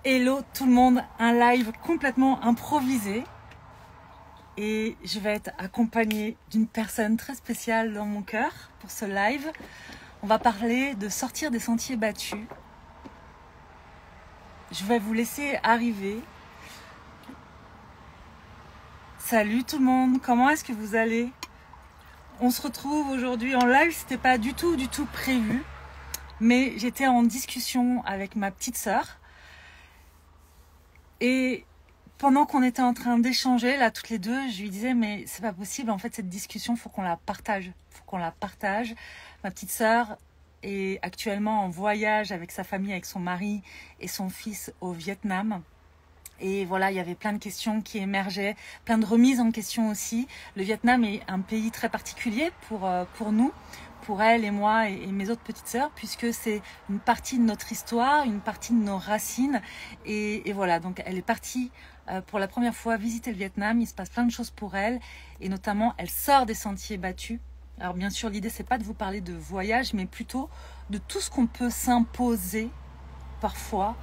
Hello tout le monde, un live complètement improvisé et je vais être accompagnée d'une personne très spéciale dans mon cœur pour ce live. On va parler de sortir des sentiers battus. Je vais vous laisser arriver. Salut tout le monde, comment est-ce que vous allez? On se retrouve aujourd'hui en live, c'était pas du tout prévu, mais j'étais en discussion avec ma petite sœur. Et pendant qu'on était en train d'échanger, là, toutes les deux, je lui disais, mais c'est pas possible, en fait, cette discussion, faut qu'on la partage. Faut qu'on la partage. Ma petite sœur est actuellement en voyage avec sa famille, avec son mari et son fils au Vietnam. Et voilà, il y avait plein de questions qui émergeaient, plein de remises en question aussi. Le Vietnam est un pays très particulier pour nous, pour elle et moi et mes autres petites sœurs, puisque c'est une partie de notre histoire, une partie de nos racines. Et voilà, donc elle est partie pour la première fois visiter le Vietnam. Il se passe plein de choses pour elle, et notamment elle sort des sentiers battus. Alors bien sûr, l'idée c'est pas de vous parler de voyage, mais plutôt de tout ce qu'on peut s'imposer parfois.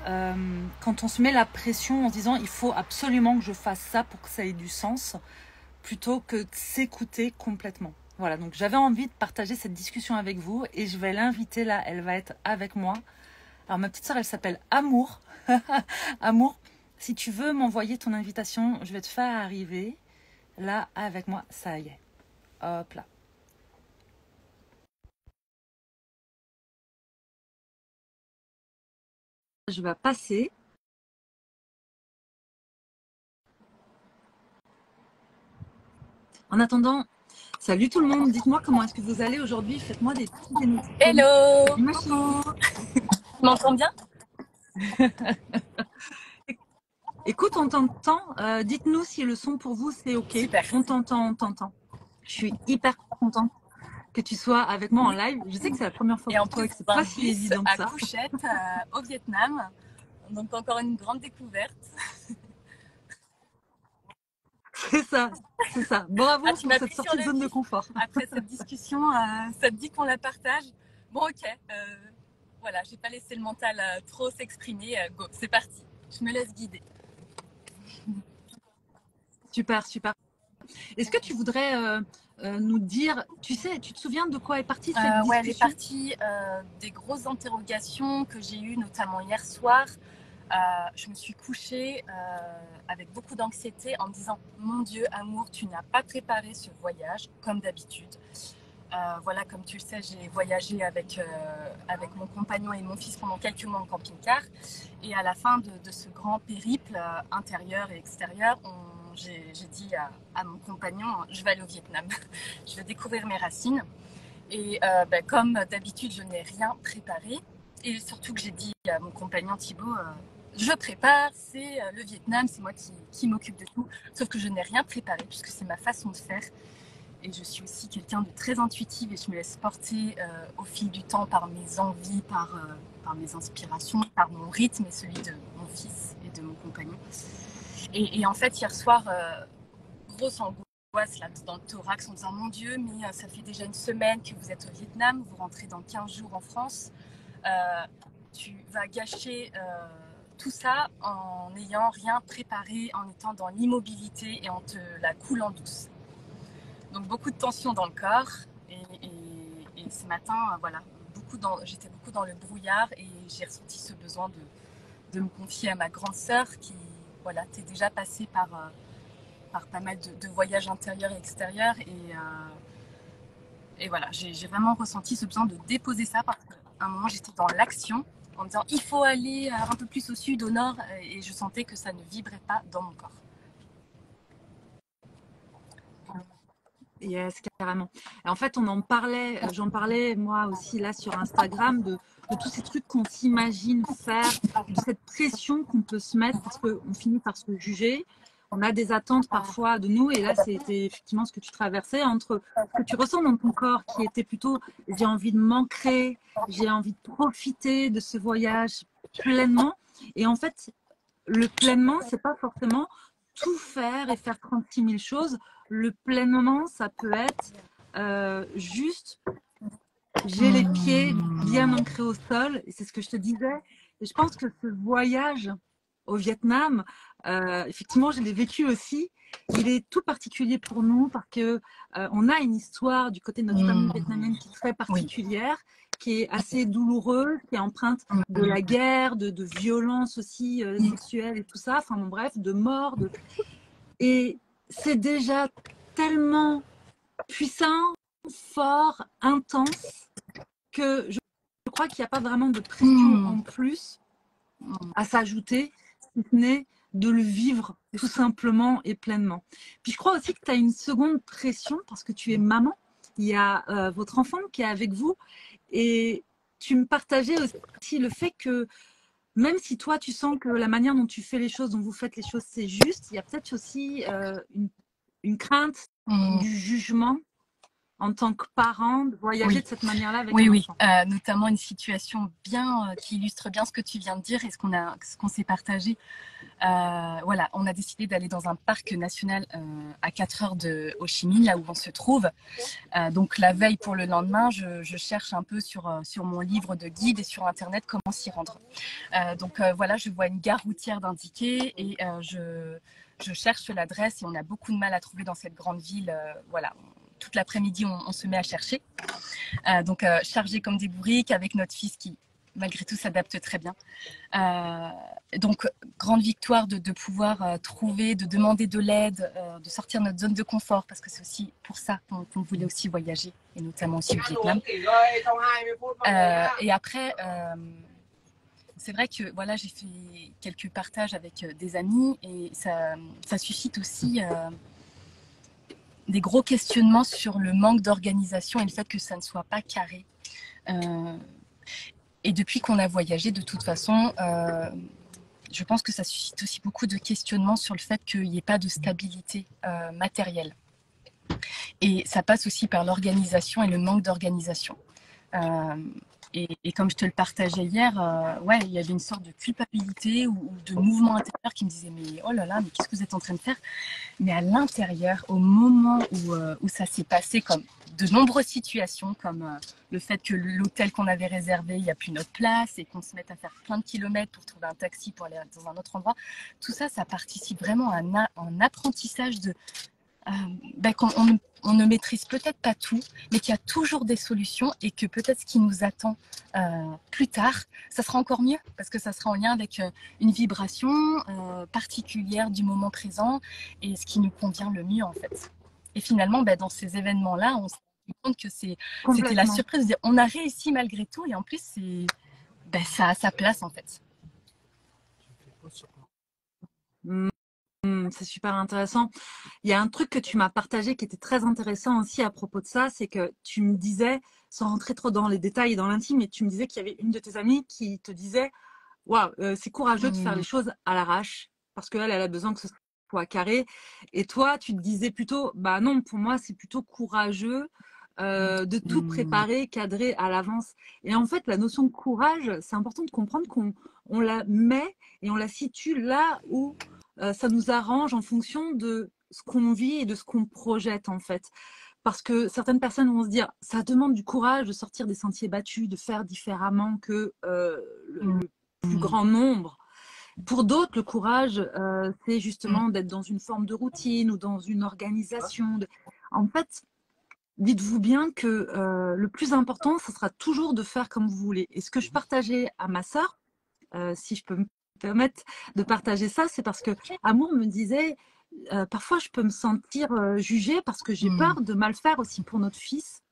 Quand on se met la pression en se disant il faut absolument que je fasse ça pour que ça ait du sens, plutôt que de s'écouter complètement. Voilà, donc j'avais envie de partager cette discussion avec vous et je vais l'inviter là, elle va être avec moi. Alors ma petite sœur, elle s'appelle Amour. Amour, si tu veux m'envoyer ton invitation, je vais te faire arriver là avec moi, ça y est. Hop là. Je vais passer. En attendant, salut tout le monde, dites-moi comment est-ce que vous allez aujourd'hui, faites-moi des petits émoticônes. Hello. Salut ma chérie. Tu m'entends bien? Écoute, on t'entend, dites-nous si le son pour vous c'est ok. Super. On t'entend, on t'entend. Je suis hyper contente que tu sois avec moi en live. Je sais que c'est la première fois Et en pour toi et plus, que c'est dans pas le si bus évident que à ça. Couchette, au Vietnam. Donc encore une grande découverte. C'est ça, c'est ça. Bravo Ah, tu pour m'as cette pris sur sortie de le zone de vif confort. après cette discussion. Ça te dit qu'on la partage? Bon, ok. Voilà, j'ai pas laissé le mental trop s'exprimer. Go, c'est parti. Je me laisse guider. Super, super. Est-ce que tu voudrais nous dire, tu sais, tu te souviens de quoi est partie cette discussion? Ouais, elle est partie des grosses interrogations que j'ai eues, notamment hier soir. Je me suis couchée avec beaucoup d'anxiété en me disant mon Dieu, Amour, tu n'as pas préparé ce voyage comme d'habitude. Voilà, comme tu le sais, j'ai voyagé avec mon compagnon et mon fils pendant quelques mois en camping-car. Et à la fin de ce grand périple intérieur et extérieur, j'ai dit à mon compagnon, je vais aller au Vietnam. Je vais découvrir mes racines. Et comme d'habitude, je n'ai rien préparé. Et surtout que j'ai dit à mon compagnon Thibaut, je prépare, c'est le Vietnam, c'est moi qui m'occupe de tout. Sauf que je n'ai rien préparé puisque c'est ma façon de faire. Et je suis aussi quelqu'un de très intuitive et je me laisse porter au fil du temps par mes envies, par mes inspirations, par mon rythme et celui de mon fils et de mon compagnon. Et en fait, hier soir, grosse angoisse là, dans le thorax en disant mon Dieu, mais ça fait déjà une semaine que vous êtes au Vietnam, vous rentrez dans 15 jours en France. Tu vas gâcher tout ça en n'ayant rien préparé, en étant dans l'immobilité et en te la coulant douce. Donc beaucoup de tension dans le corps et ce matin, voilà, j'étais beaucoup dans le brouillard et j'ai ressenti ce besoin de me confier à ma grande sœur qui, voilà, t'es déjà passée par pas mal de voyages intérieurs et extérieurs et voilà, j'ai vraiment ressenti ce besoin de déposer ça parce qu'à un moment j'étais dans l'action en me disant il faut aller un peu plus au sud, au nord et je sentais que ça ne vibrait pas dans mon corps. Yes, carrément. Et en fait, j'en parlais moi aussi là sur Instagram de tous ces trucs qu'on s'imagine faire, de cette pression qu'on peut se mettre parce qu'on finit par se juger. On a des attentes parfois de nous et là, c'était effectivement ce que tu traversais entre ce que tu ressens dans ton corps qui était plutôt j'ai envie de m'ancrer, j'ai envie de profiter de ce voyage pleinement. Et en fait, le pleinement, c'est pas forcément tout faire et faire 36 000 choses. Le pleinement, ça peut être juste, j'ai les pieds bien ancrés au sol, et c'est ce que je te disais, Et je pense que ce voyage au Vietnam, effectivement, je l'ai vécu aussi. Il est tout particulier pour nous parce que on a une histoire du côté de notre famille vietnamienne qui est très particulière, qui est assez douloureuse, qui est empreinte de la guerre, de violence aussi sexuelle et tout ça. Enfin bon, bref, de mort. Et c'est déjà tellement puissant, fort, intense que je crois qu'il n'y a pas vraiment de pression en plus à s'ajouter, si ce n'est de le vivre tout simplement et pleinement. Puis je crois aussi que tu as une seconde pression parce que tu es maman. Il y a votre enfant qui est avec vous et tu me partageais aussi le fait que même si toi tu sens que la manière dont tu fais les choses, dont vous faites les choses, c'est juste, il y a peut-être aussi une crainte du jugement en tant que parent, de voyager de cette manière-là avec un enfant. Notamment une situation bien qui illustre bien ce que tu viens de dire et ce qu'on s'est partagé. Voilà, on a décidé d'aller dans un parc national à 4 heures de Ho Chi Minh, là où on se trouve. Donc la veille pour le lendemain, je cherche un peu sur mon livre de guide et sur Internet comment s'y rendre. Donc voilà, je vois une gare routière d'indiquer et je cherche l'adresse et on a beaucoup de mal à trouver dans cette grande ville. Voilà. Toute l'après-midi, on se met à chercher. Donc, chargé comme des bourriques avec notre fils qui, malgré tout, s'adapte très bien. Donc, grande victoire de pouvoir trouver, de demander de l'aide, de sortir de notre zone de confort, parce que c'est aussi pour ça qu'on voulait aussi voyager, et notamment aussi au Vietnam. Et après, c'est vrai que voilà, j'ai fait quelques partages avec des amis et ça suscite aussi des gros questionnements sur le manque d'organisation et le fait que ça ne soit pas carré. Et depuis qu'on a voyagé, de toute façon, je pense que ça suscite aussi beaucoup de questionnements sur le fait qu'il n'y ait pas de stabilité matérielle. Et ça passe aussi par l'organisation et le manque d'organisation. Et comme je te le partageais hier, il y avait une sorte de culpabilité ou de mouvement intérieur qui me disait mais oh là là, mais qu'est-ce que vous êtes en train de faire? Mais à l'intérieur, au moment où ça s'est passé, comme de nombreuses situations, comme le fait que l'hôtel qu'on avait réservé, il n'y a plus notre place et qu'on se mette à faire plein de kilomètres pour trouver un taxi pour aller dans un autre endroit, tout ça, ça participe vraiment à un apprentissage de qu'on ne maîtrise peut-être pas tout, mais qu'il y a toujours des solutions et que peut-être ce qui nous attend plus tard, ça sera encore mieux parce que ça sera en lien avec une vibration particulière du moment présent et ce qui nous convient le mieux en fait. Et finalement, dans ces événements-là, on s'est rendu compte que c'était la surprise de dire on a réussi malgré tout et en plus, ça a sa place en fait. C'est super intéressant. Il y a un truc que tu m'as partagé qui était très intéressant aussi à propos de ça, c'est que tu me disais, sans rentrer trop dans les détails et dans l'intime, mais tu me disais qu'il y avait une de tes amies qui te disait waouh, c'est courageux de faire les choses à l'arrache parce qu'elle a besoin que ce soit carré. Et toi, tu te disais plutôt bah non, pour moi, c'est plutôt courageux de tout préparer, cadrer à l'avance. Et en fait, la notion de courage, c'est important de comprendre qu'on la met et on la situe là où ça nous arrange en fonction de ce qu'on vit et de ce qu'on projette en fait. Parce que certaines personnes vont se dire, ça demande du courage de sortir des sentiers battus, de faire différemment que le plus grand nombre. Pour d'autres, le courage, c'est justement d'être dans une forme de routine ou dans une organisation. En fait, dites-vous bien que le plus important, ce sera toujours de faire comme vous voulez. Et ce que je partageais à ma sœur, si je peux me permettre de partager ça, c'est parce que Amour me disait, parfois je peux me sentir jugée parce que j'ai peur de mal faire aussi pour notre fils.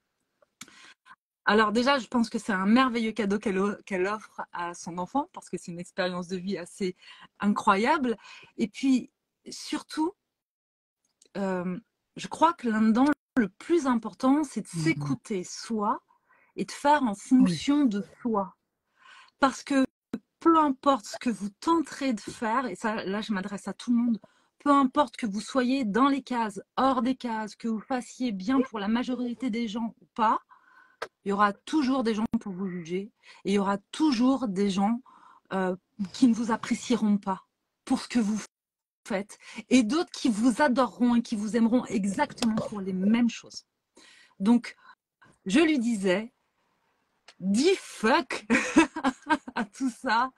Alors déjà, je pense que c'est un merveilleux cadeau qu'elle offre à son enfant parce que c'est une expérience de vie assez incroyable. Et puis, surtout, je crois que là-dedans, le plus important, c'est de s'écouter soi et de faire en fonction de soi. Parce que peu importe ce que vous tenterez de faire, et ça, là, je m'adresse à tout le monde, peu importe que vous soyez dans les cases, hors des cases, que vous fassiez bien pour la majorité des gens ou pas, il y aura toujours des gens pour vous juger et il y aura toujours des gens qui ne vous apprécieront pas pour ce que vous faites et d'autres qui vous adoreront et qui vous aimeront exactement pour les mêmes choses. Donc, je lui disais, dis fuck à tout ça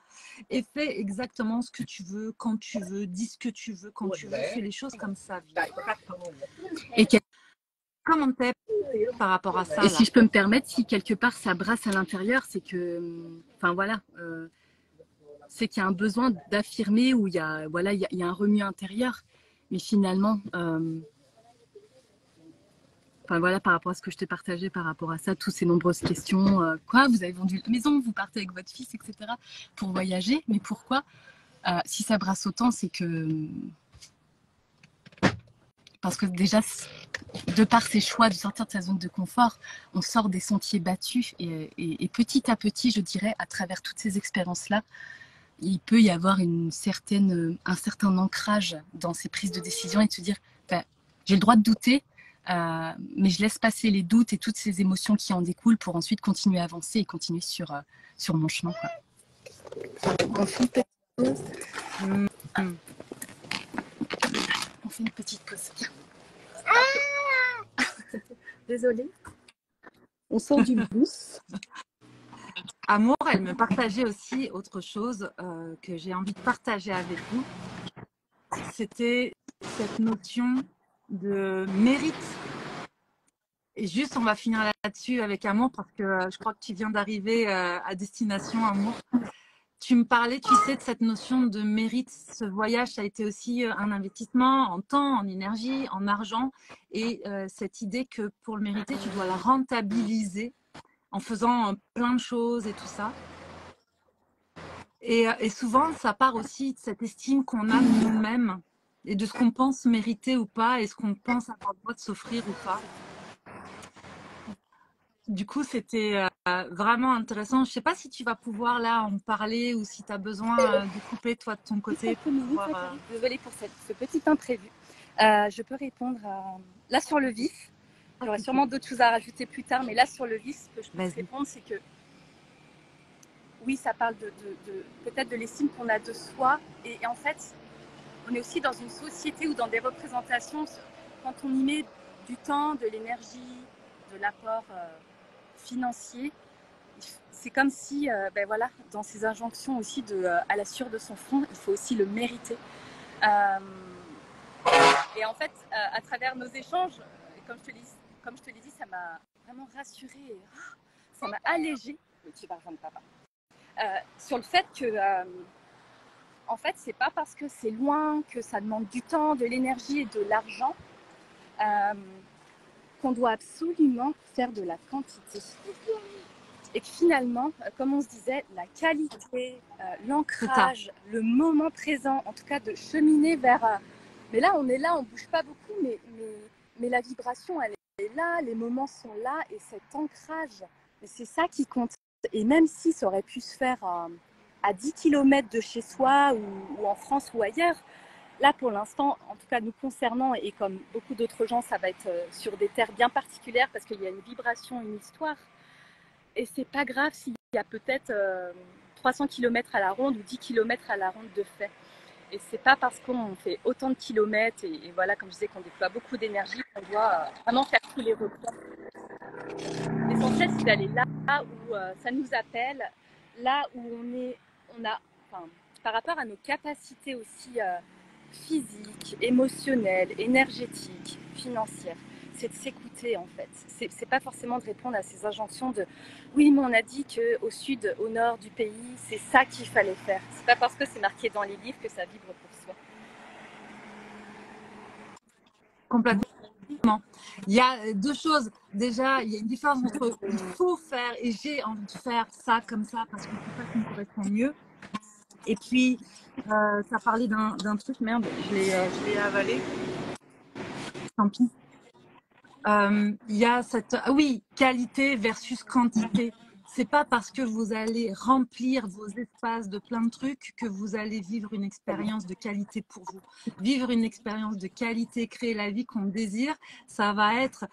et fais exactement ce que tu veux, quand tu veux, dis ce que tu veux, quand tu veux, fais les choses comme ça. Et, Comment t'es par rapport à ça et là? si je peux me permettre, si quelque part ça brasse à l'intérieur, c'est que, enfin voilà, c'est qu'il y a un besoin d'affirmer ou il y a, voilà, il y a un remue intérieur. Mais finalement, enfin voilà, par rapport à ce que je t'ai partagé, par rapport à ça, toutes ces nombreuses questions, quoi, vous avez vendu la maison, vous partez avec votre fils, etc. pour voyager, mais pourquoi? Si ça brasse autant, c'est que parce que déjà, de par ses choix de sortir de sa zone de confort, on sort des sentiers battus et petit à petit, je dirais, à travers toutes ces expériences-là, il peut y avoir un certain ancrage dans ces prises de décision et de se dire, ben, j'ai le droit de douter, mais je laisse passer les doutes et toutes ces émotions qui en découlent pour ensuite continuer à avancer et continuer sur mon chemin. Quoi. On fait une petite pause. On fait une petite pause. Désolée. On sort du bus. Amour, elle me partageait aussi autre chose que j'ai envie de partager avec vous. C'était cette notion de mérite. Et juste, on va finir là-dessus avec Amour parce que je crois que tu viens d'arriver à destination, Amour. Tu me parlais, tu sais, de cette notion de mérite. Ce voyage, ça a été aussi un investissement en temps, en énergie, en argent. Et cette idée que pour le mériter, tu dois la rentabiliser en faisant plein de choses et tout ça. Et souvent, ça part aussi de cette estime qu'on a de nous-mêmes et de ce qu'on pense mériter ou pas et ce qu'on pense avoir le droit de s'offrir ou pas. Du coup, c'était vraiment intéressant. Je ne sais pas si tu vas pouvoir là en parler ou si tu as besoin de couper toi de ton côté. Désolée pour ce petit imprévu. Je peux répondre là sur le vif. J'aurai sûrement d'autres choses à rajouter plus tard, mais là sur le vif, ce que je peux répondre, c'est que oui, ça parle peut-être de l'estime qu'on a de soi. Et en fait, on est aussi dans une société ou dans des représentations, quand on y met du temps, de l'énergie, de l'apport financier, c'est comme si, ben voilà, dans ces injonctions aussi à la sueur de son front, il faut aussi le mériter. Et en fait, à travers nos échanges, comme je te l'ai dit, ça m'a vraiment rassurée, ça m'a allégée. Le petit argent de papa. Sur le fait que, en fait, c'est pas parce que c'est loin, que ça demande du temps, de l'énergie et de l'argent, qu'on doit absolument faire de la quantité. Et que finalement, comme on se disait, la qualité, l'ancrage, le moment présent, en tout cas de cheminer vers... mais là, on est là, on bouge pas beaucoup, mais la vibration, elle est là, les moments sont là, et cet ancrage, c'est ça qui compte. Et même si ça aurait pu se faire à 10 km de chez soi, ou en France ou ailleurs, là, pour l'instant, en tout cas nous concernant, et comme beaucoup d'autres gens, ça va être sur des terres bien particulières, parce qu'il y a une vibration, une histoire. Et c'est pas grave s'il y a peut-être 300 km à la ronde ou 10 km à la ronde de fait. Et c'est pas parce qu'on fait autant de kilomètres et voilà, comme je disais, qu'on déploie beaucoup d'énergie qu'on doit vraiment faire tous les repas. L'essentiel, c'est d'aller là où ça nous appelle, là où par rapport à nos capacités aussi physiques, émotionnelles, énergétiques, financières. C'est de s'écouter en fait. C'est pas forcément de répondre à ces injonctions de oui, mais on a dit qu'au sud, au nord du pays, c'est ça qu'il fallait faire. C'est pas parce que c'est marqué dans les livres que ça vibre pour soi. Complètement. Il y a deux choses. Déjà, il y a une différence entre il faut faire et j'ai envie de faire ça comme ça parce que c'est ça qui me correspond mieux. Et puis, ça parlait d'un truc, merde, je l'ai avalé. Tant pis. Il y a cette, oui, qualité versus quantité. C'est pas parce que vous allez remplir vos espaces de plein de trucs que vous allez vivre une expérience de qualité pour vous. Vivre une expérience de qualité, créer la vie qu'on désire, ça va être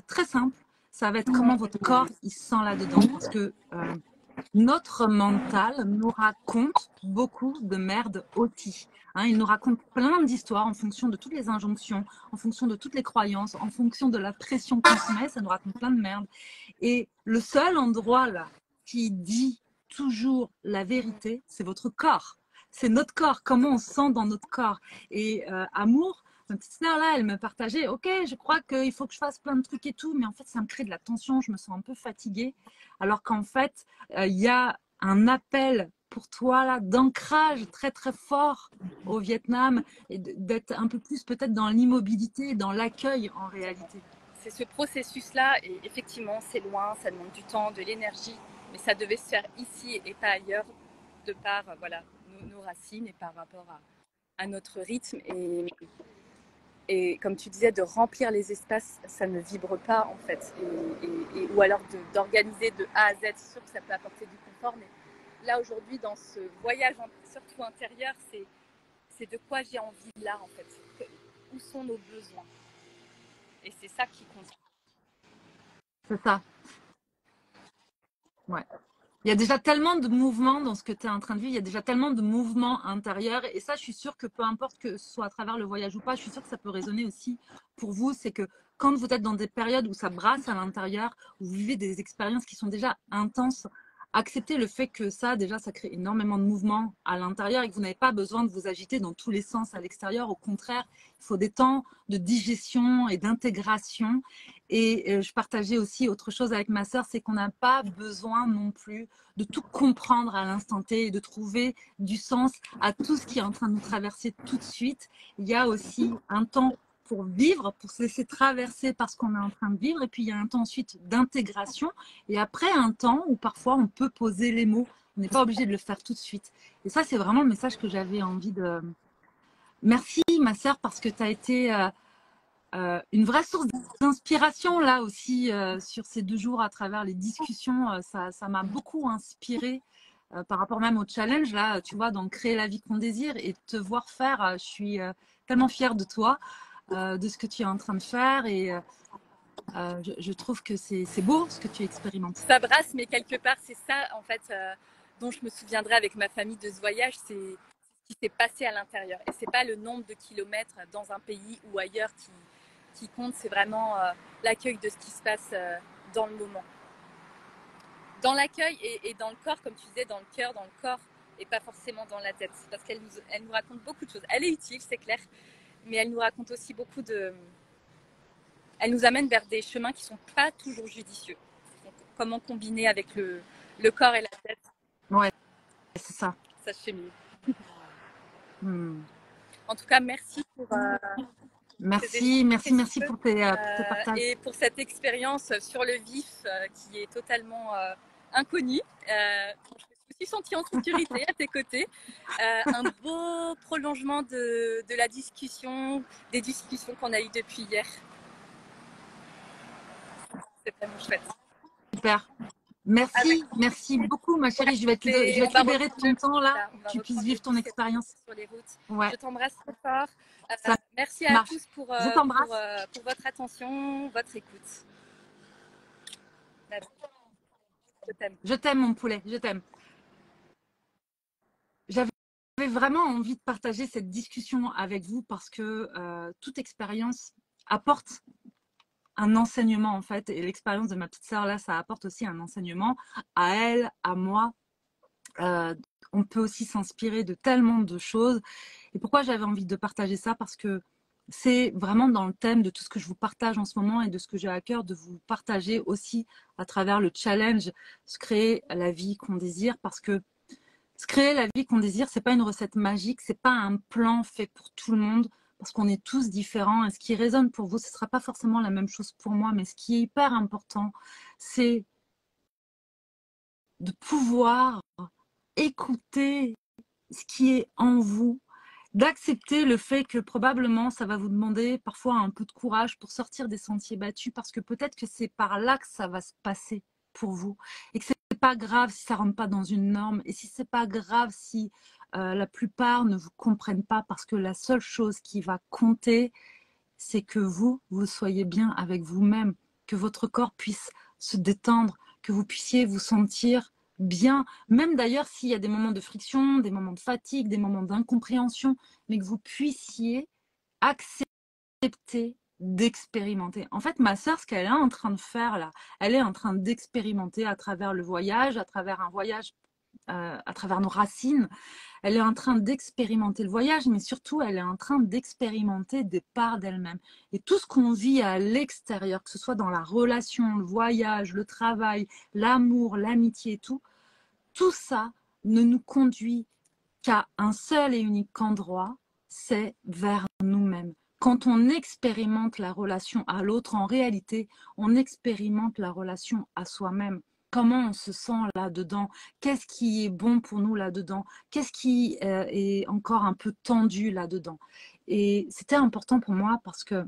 très simple. Ça va être comment votre corps il se sent là-dedans. Parce que notre mental nous raconte beaucoup de merde aussi. Hein, il nous raconte plein d'histoires en fonction de toutes les injonctions, en fonction de toutes les croyances, en fonction de la pression qu'on se met, ça nous raconte plein de merde. Et le seul endroit là qui dit toujours la vérité, c'est votre corps. C'est notre corps, comment on se sent dans notre corps. Et amour, ma petite sœur là, elle me partageait, ok, je crois qu'il faut que je fasse plein de trucs et tout, mais en fait, ça me crée de la tension, je me sens un peu fatiguée. Alors qu'en fait, il y a un appel pour toi là d'ancrage très très fort au Vietnam et d'être un peu plus peut-être dans l'immobilité, dans l'accueil en réalité. C'est ce processus-là, et effectivement, c'est loin, ça demande du temps, de l'énergie, mais ça devait se faire ici et pas ailleurs, de par voilà, nos racines et par rapport à notre rythme. Et comme tu disais, de remplir les espaces, ça ne vibre pas en fait. Ou alors d'organiser de A à Z, c'est sûr que ça peut apporter du confort, mais là aujourd'hui, dans ce voyage, surtout intérieur, c'est de quoi j'ai envie là en fait. Où sont nos besoins? Et c'est ça qui compte. C'est ça. Ouais. Il y a déjà tellement de mouvements dans ce que tu es en train de vivre, il y a déjà tellement de mouvements intérieurs. Et ça, je suis sûre que peu importe que ce soit à travers le voyage ou pas, je suis sûre que ça peut résonner aussi pour vous. C'est que quand vous êtes dans des périodes où ça brasse à l'intérieur, où vous vivez des expériences qui sont déjà intenses, acceptez le fait que ça, déjà, ça crée énormément de mouvements à l'intérieur et que vous n'avez pas besoin de vous agiter dans tous les sens à l'extérieur. Au contraire, il faut des temps de digestion et d'intégration. Et je partageais aussi autre chose avec ma sœur, c'est qu'on n'a pas besoin non plus de tout comprendre à l'instant T et de trouver du sens à tout ce qui est en train de nous traverser tout de suite. Il y a aussi un temps pour vivre, pour se laisser traverser par ce qu'on est en train de vivre. Et puis, il y a un temps ensuite d'intégration. Et après, un temps où parfois on peut poser les mots. On n'est pas obligé de le faire tout de suite. Et ça, c'est vraiment le message que j'avais envie de... Merci, ma sœur, parce que tu as été une vraie source d'inspiration là aussi sur ces 2 jours à travers les discussions. Ça m'a beaucoup inspiré par rapport même au challenge là, tu vois, donc créer la vie qu'on désire et te voir faire. Je suis tellement fière de toi, de ce que tu es en train de faire et je trouve que c'est beau ce que tu expérimentes. Ça brasse, mais quelque part, c'est ça en fait dont je me souviendrai avec ma famille de ce voyage, c'est ce qui s'est passé à l'intérieur. Et c'est pas le nombre de kilomètres dans un pays ou ailleurs qui compte, c'est vraiment l'accueil de ce qui se passe dans le moment. Dans l'accueil et dans le corps, comme tu disais, dans le cœur, dans le corps, et pas forcément dans la tête. Parce qu'elle nous raconte beaucoup de choses. Elle est utile, c'est clair, mais elle nous raconte aussi beaucoup de... Elle nous amène vers des chemins qui sont pas toujours judicieux. Donc, comment combiner avec le corps et la tête? Ouais, c'est ça. Ça se fait mieux. Hmm. En tout cas, merci pour merci pour tes partages. et pour cette expérience sur le vif qui est totalement inconnue. Je me suis sentie en sécurité à tes côtés. Un beau prolongement de la discussion, des discussions qu'on a eues depuis hier. C'est vraiment chouette. Super. Merci beaucoup, ma chérie. Je vais te libérer de ton temps là, pour que tu puisses vivre ton expérience. Sur les routes. Ouais. Je t'embrasse très fort. Merci à tous pour votre attention, votre écoute. Je t'aime. Je t'aime, mon poulet, je t'aime. J'avais vraiment envie de partager cette discussion avec vous parce que toute expérience apporte un enseignement en fait, et l'expérience de ma petite sœur là, ça apporte aussi un enseignement à elle, à moi. On peut aussi s'inspirer de tellement de choses. Et pourquoi j'avais envie de partager ça? Parce que c'est vraiment dans le thème de tout ce que je vous partage en ce moment et de ce que j'ai à cœur de vous partager aussi à travers le challenge se créer la vie qu'on désire. Parce que se créer la vie qu'on désire, c'est pas une recette magique, c'est pas un plan fait pour tout le monde. Parce qu'on est tous différents et ce qui résonne pour vous, ce ne sera pas forcément la même chose pour moi, mais ce qui est hyper important, c'est de pouvoir écouter ce qui est en vous, d'accepter le fait que probablement ça va vous demander parfois un peu de courage pour sortir des sentiers battus parce que peut-être que c'est par là que ça va se passer pour vous et que c'est pas grave si ça rentre pas dans une norme et si c'est pas grave si la plupart ne vous comprennent pas parce que la seule chose qui va compter c'est que vous soyez bien avec vous-même, que votre corps puisse se détendre, que vous puissiez vous sentir bien, même d'ailleurs s'il y a des moments de friction, des moments de fatigue, des moments d'incompréhension, mais que vous puissiez accepter d'expérimenter. En fait, ma sœur, ce qu'elle est en train de faire là, elle est en train d'expérimenter à travers le voyage, à travers un voyage à travers nos racines, elle est en train d'expérimenter le voyage, mais surtout, elle est en train d'expérimenter des parts d'elle-même. Et tout ce qu'on vit à l'extérieur, que ce soit dans la relation, le voyage, le travail, l'amour, l'amitié et tout ça ne nous conduit qu'à un seul et unique endroit, c'est vers nous-mêmes. Quand on expérimente la relation à l'autre, en réalité, on expérimente la relation à soi-même. Comment on se sent là-dedans? Qu'est-ce qui est bon pour nous là-dedans? Qu'est-ce qui est encore un peu tendu là-dedans? Et c'était important pour moi parce que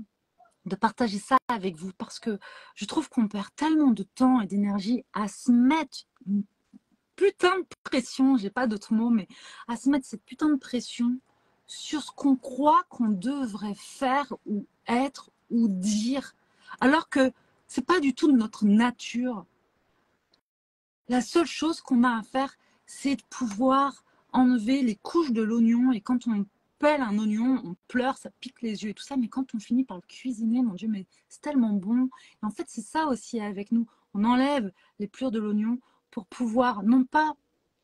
de partager ça avec vous, parce que je trouve qu'on perd tellement de temps et d'énergie à se mettre une putain de pression, j'ai pas d'autres mots, mais à se mettre cette putain de pression sur ce qu'on croit qu'on devrait faire ou être ou dire, alors que c'est pas du tout de notre nature. La seule chose qu'on a à faire, c'est de pouvoir enlever les couches de l'oignon. Et quand on pèle un oignon, on pleure, ça pique les yeux et tout ça. Mais quand on finit par le cuisiner, mon Dieu, mais c'est tellement bon. Et en fait, c'est ça aussi avec nous. On enlève les plures de l'oignon pour pouvoir, non pas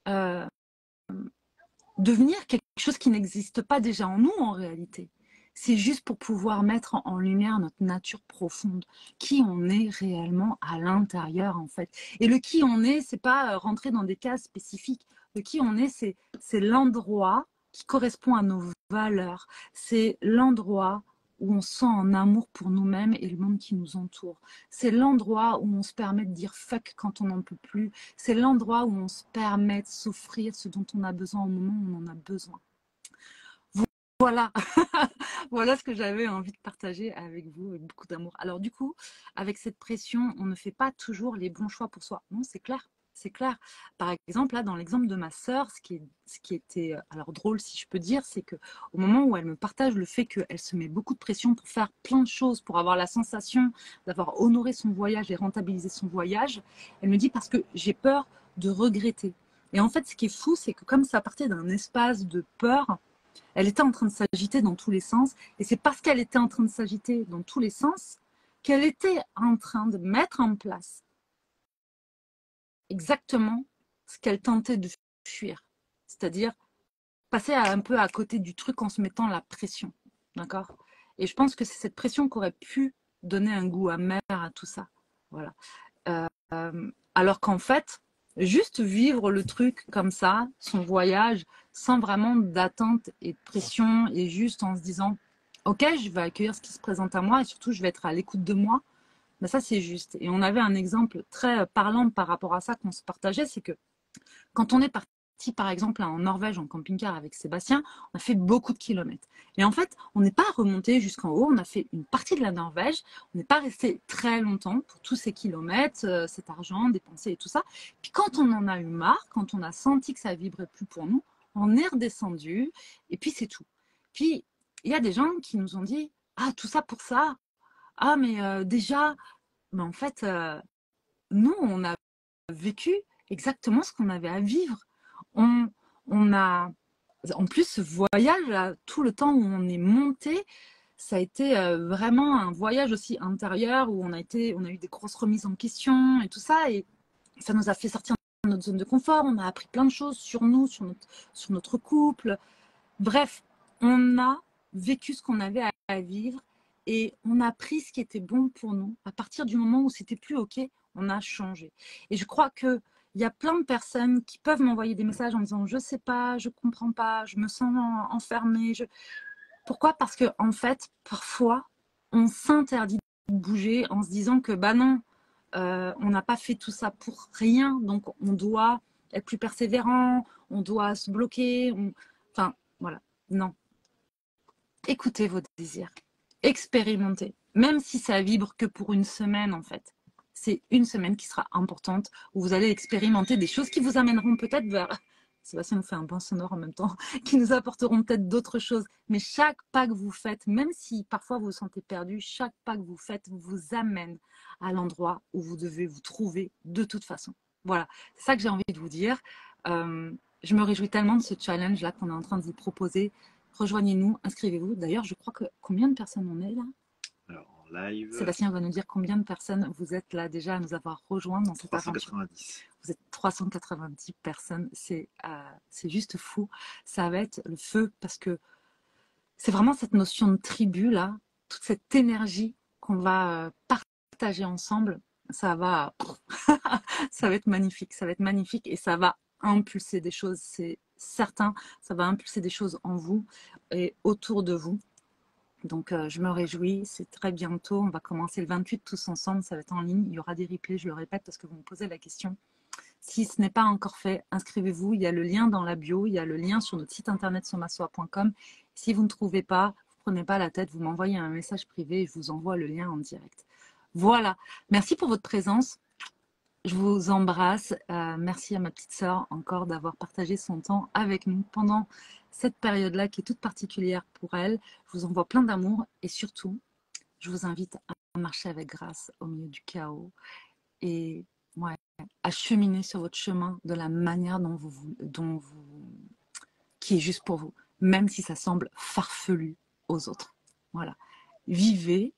euh, devenir quelque chose qui n'existe pas déjà en nous en réalité. C'est juste pour pouvoir mettre en lumière notre nature profonde, qui on est réellement à l'intérieur en fait. Et le qui on est, c'est pas rentrer dans des cases spécifiques. Le qui on est, c'est l'endroit qui correspond à nos valeurs. C'est l'endroit où on sent un amour pour nous-mêmes et le monde qui nous entoure. C'est l'endroit où on se permet de dire fuck quand on n'en peut plus. C'est l'endroit où on se permet de s'offrir ce dont on a besoin au moment où on en a besoin. Voilà, voilà ce que j'avais envie de partager avec vous, avec beaucoup d'amour. Alors du coup, avec cette pression, on ne fait pas toujours les bons choix pour soi. Non, c'est clair, c'est clair. Par exemple, là, dans l'exemple de ma sœur, ce qui était alors drôle, si je peux dire, c'est que au moment où elle me partage le fait qu'elle se met beaucoup de pression pour faire plein de choses, pour avoir la sensation d'avoir honoré son voyage et rentabilisé son voyage, elle me dit parce que j'ai peur de regretter. Et en fait, ce qui est fou, c'est que comme ça partait d'un espace de peur, elle était en train de s'agiter dans tous les sens. Et c'est parce qu'elle était en train de s'agiter dans tous les sens qu'elle était en train de mettre en place exactement ce qu'elle tentait de fuir. C'est-à-dire passer un peu à côté du truc en se mettant la pression. D'accord? Et je pense que c'est cette pression qui aurait pu donner un goût amer à tout ça. Voilà. Alors qu'en fait, juste vivre le truc comme ça, son voyage, sans vraiment d'attente et de pression, et juste en se disant, ok, je vais accueillir ce qui se présente à moi, et surtout, je vais être à l'écoute de moi, mais ça, c'est juste. Et on avait un exemple très parlant par rapport à ça qu'on se partageait, c'est que quand on est parti, par exemple, en Norvège, en camping-car avec Sébastien, on a fait beaucoup de kilomètres. Et en fait, on n'est pas remonté jusqu'en haut, on a fait une partie de la Norvège, on n'est pas resté très longtemps pour tous ces kilomètres, cet argent dépensé et tout ça. Puis quand on en a eu marre, quand on a senti que ça vibrait plus pour nous, on est redescendu et puis c'est tout. Puis il y a des gens qui nous ont dit, ah, tout ça pour ça. Ah, mais déjà, mais en fait, nous, on a vécu exactement ce qu'on avait à vivre. On, on a, en plus, ce voyage, là, tout le temps où on est monté, ça a été vraiment un voyage aussi intérieur où on a eu des grosses remises en question et tout ça. Et ça nous a fait sortir de notre zone de confort. On a appris plein de choses sur nous, sur notre couple. Bref, on a vécu ce qu'on avait à vivre et on a pris ce qui était bon pour nous. À partir du moment où c'était plus OK, on a changé. Et je crois que il y a plein de personnes qui peuvent m'envoyer des messages en me disant je sais pas, je comprends pas, je me sens enfermée. Pourquoi? Parce que en fait, parfois, on s'interdit de bouger en se disant que bah non, on n'a pas fait tout ça pour rien, donc on doit être plus persévérant, on doit se bloquer. Enfin, voilà. Non. Écoutez vos désirs. Expérimentez. Même si ça vibre que pour une semaine, en fait. C'est une semaine qui sera importante où vous allez expérimenter des choses qui vous amèneront peut-être vers. Sébastien nous fait un bon sonore en même temps, qui nous apporteront peut-être d'autres choses. Mais chaque pas que vous faites, même si parfois vous vous sentez perdu, chaque pas que vous faites vous amène à l'endroit où vous devez vous trouver de toute façon. Voilà, c'est ça que j'ai envie de vous dire. Je me réjouis tellement de ce challenge-là qu'on est en train de vous proposer. Rejoignez-nous, inscrivez-vous. D'ailleurs, je crois que combien de personnes on est là? Alors, live. Sébastien va nous dire combien de personnes vous êtes là déjà à nous avoir rejoints dans cette aventure. 390. Vous êtes 390 personnes, c'est juste fou. Ça va être le feu parce que c'est vraiment cette notion de tribu là, toute cette énergie qu'on va partager ensemble, ça va être magnifique, ça va être magnifique et ça va impulser des choses, c'est certain, ça va impulser des choses en vous et autour de vous. Donc je me réjouis, c'est très bientôt, on va commencer le 28 tous ensemble, ça va être en ligne, il y aura des replays, je le répète parce que vous me posez la question. Si ce n'est pas encore fait, inscrivez-vous, il y a le lien dans la bio, il y a le lien sur notre site internet somasoi.com. Si vous ne trouvez pas, vous ne prenez pas la tête, vous m'envoyez un message privé et je vous envoie le lien en direct. Voilà, merci pour votre présence. Je vous embrasse. Merci à ma petite sœur encore d'avoir partagé son temps avec nous pendant cette période-là qui est toute particulière pour elle. Je vous envoie plein d'amour et surtout, je vous invite à marcher avec grâce au milieu du chaos et à cheminer sur votre chemin de la manière qui est juste pour vous, même si ça semble farfelu aux autres. Voilà. Vivez.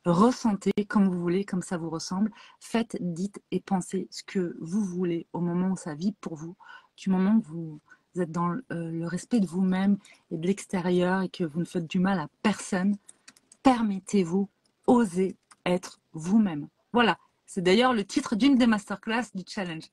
Ressentez comme vous voulez, comme ça vous ressemble. Faites, dites et pensez ce que vous voulez au moment où ça vibre pour vous. Du moment que vous êtes dans le respect de vous-même et de l'extérieur et que vous ne faites du mal à personne, permettez-vous, osez être vous-même. Voilà, c'est d'ailleurs le titre d'une des masterclass du challenge.